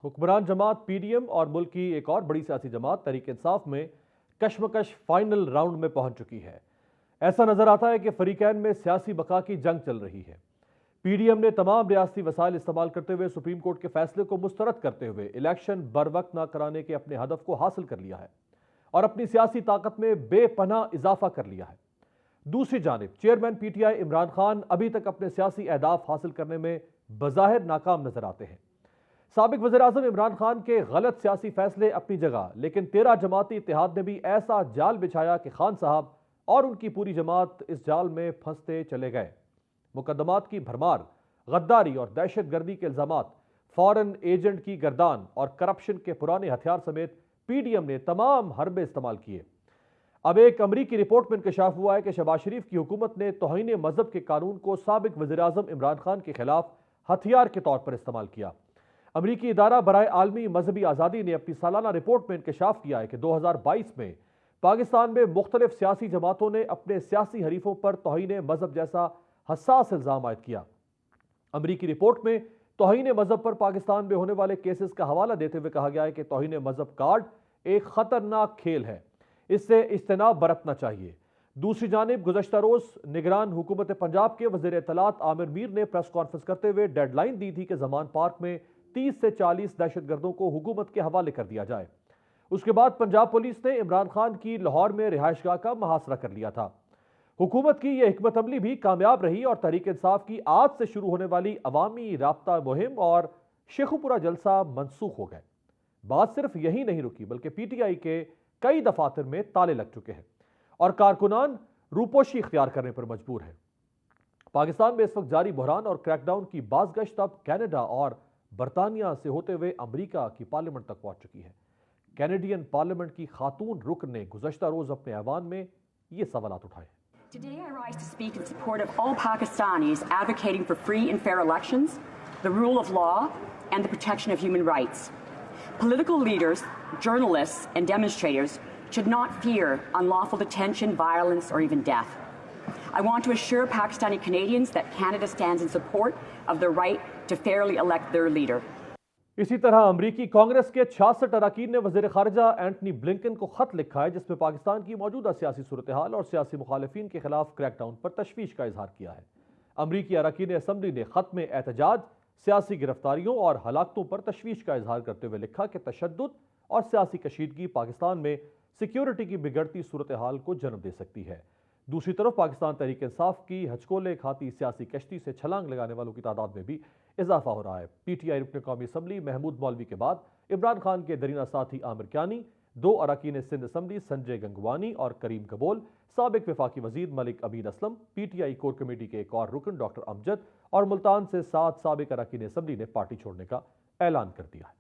حکمران جماعت P D M اور ملک کی ایک اور بڑی سیاسی جماعت تحریک انصاف میں کشمکش فائنل راؤنڈ میں پہنچ چکی ہے۔ ایسا نظر آتا ہے کہ فریقین میں سیاسی بقا کی جنگ چل رہی ہے۔ پی ڈی ایم نے تمام ریاستی وسائل استعمال کرتے ہوئے سپریم کورٹ کے فیصلے کو مسترد کرتے ہوئے الیکشن بروقت نہ کرانے کے اپنے ہدف کو حاصل کر لیا ہے اور اپنی سیاسی طاقت میں بے پناہ اضافہ کر لیا ہے۔ دوسری جانب چیئرمین پی ٹی آئی عمران خان ابھی تک اپنے سیاسی اہداف حاصل کرنے میں بظاہر ناکام نظر آتے ہیں۔ سابق وزیراعظم عمران خان کے غلط سیاسی فیصلے اپنی جگہ، لیکن 13 جماعتی اتحاد نے بھی ایسا جال بچھایا کہ خان صاحب اور ان کی پوری جماعت اس جال میں پھنستے چلے گئے۔ مقدمات کی بھرمار، غداری اور دہشت گردی کے الزامات، فارن ایجنٹ کی گردان اور کرپشن کے پرانے ہتھیار سمیت پی ڈی ایم نے تمام حربے استعمال کیے۔ اب ایک امریکی رپورٹ میں انکشاف ہوا ہے کہ شہباز شریف کی حکومت نے توہین مذہب کے قانون کو سابق وزیراعظم عمران خان کے خلاف ہتھیار کے طور پر استعمال کیا۔ امریکی ادارہ برائے عالمی مذہبی آزادی نے اپنی سالانہ رپورٹ میں انکشاف کیا ہے کہ 2022 میں پاکستان میں مختلف سیاسی جماعتوں نے اپنے سیاسی حریفوں پر توہین مذہب جیسا حساس الزام عائد کیا۔ امریکی رپورٹ میں توہین مذہب پر پاکستان میں ہونے والے کیسز کا حوالہ دیتے ہوئے کہا گیا ہے کہ توہین مذہب کارڈ ایک خطرناک کھیل ہے، اس سے اجتناب برتنا چاہیے۔ دوسری جانب گزشتہ روز نگران حکومت پنجاب کے وزیر اطلاعات عامر میر نے پریس کانفرنس کرتے ہوئے ڈیڈ لائن دی تھی کہ زمان پارک میں 30 سے 40 دہشت گردوں کو حکومت کے حوالے کر دیا جائے۔ اس کے بعد پنجاب پولیس نے عمران خان کی لاہور میں رہائش گاہ کا محاصرہ کر لیا تھا۔ حکومت کی یہ حکمت عملی بھی کامیاب رہی اور تحریک انصاف کی آج سے شروع ہونے والی عوامی رابطہ مہم اور شیخوپورہ جلسہ منسوخ ہو گئے۔ بات صرف یہی نہیں رکی بلکہ پی ٹی آئی کے کئی دفاتر میں تالے لگ چکے ہیں اور کارکنان روپوشی اختیار کرنے پر مجبور ہیں۔ پاکستان میں اس وقت جاری بحران اور کریک ڈاؤن کی بازگشت اب کینیڈا اور برطانیہ سے ہوتے ہوئے امریکہ کی پارلیمنٹ تک پہنچ چکی ہے۔ کینیڈین پارلیمنٹ کی خاتون رکن نے گزشتہ روز اپنے ایوان میں یہ سوالات اٹھائے۔ Today I rise to speak in support of all Pakistanis advocating for free and fair elections, the rule of law, and the protection of human rights. Political leaders, journalists, and demonstrators should not fear unlawful detention, violence, or even death. I want to assure Pakistani Canadians that Canada stands in support of the right to fairly elect their leader. اسی طرح امریکی کانگریس کے 66 اراکین نے وزیر خارجہ Antony Blinken کو خط لکھا ہے جس میں پاکستان کی موجودہ سیاسی صورتحال اور سیاسی مخالفین کے خلاف کریک ڈاؤن پر تشویش کا اظہار کیا ہے۔ امریکی اراکین اسمبلی نے خط میں احتجاج، سیاسی گرفتاریوں اور ہلاکتوں پر تشویش کا اظہار کرتے ہوئے لکھا کہ تشدد اور سیاسی کشیدگی پاکستان میں سیکیورٹی کی بگڑتی صورتحال کو جنم دے سکتی ہے۔ دوسری طرف پاکستان تحریک انصاف کی ہچکولے کھاتی سیاسی کشتی سے چھلانگ لگانے والوں کی تعداد میں بھی اضافہ ہو رہا ہے۔ پی ٹی آئی رکن قومی اسمبلی محمود مولوی کے بعد عمران خان کے درینہ ساتھی عامر کیانی، 2 اراکین سندھ اسمبلی سنجے گنگوانی اور کریم کبول، سابق وفاقی وزیر Malik Amin Aslam, P T I core committee کے ایک اور رکن ڈاکٹر امجد اور ملتان سے 7 سابق اراکین اسمبلی نے پارٹی چھوڑنے کا اعلان کر دیا ہے۔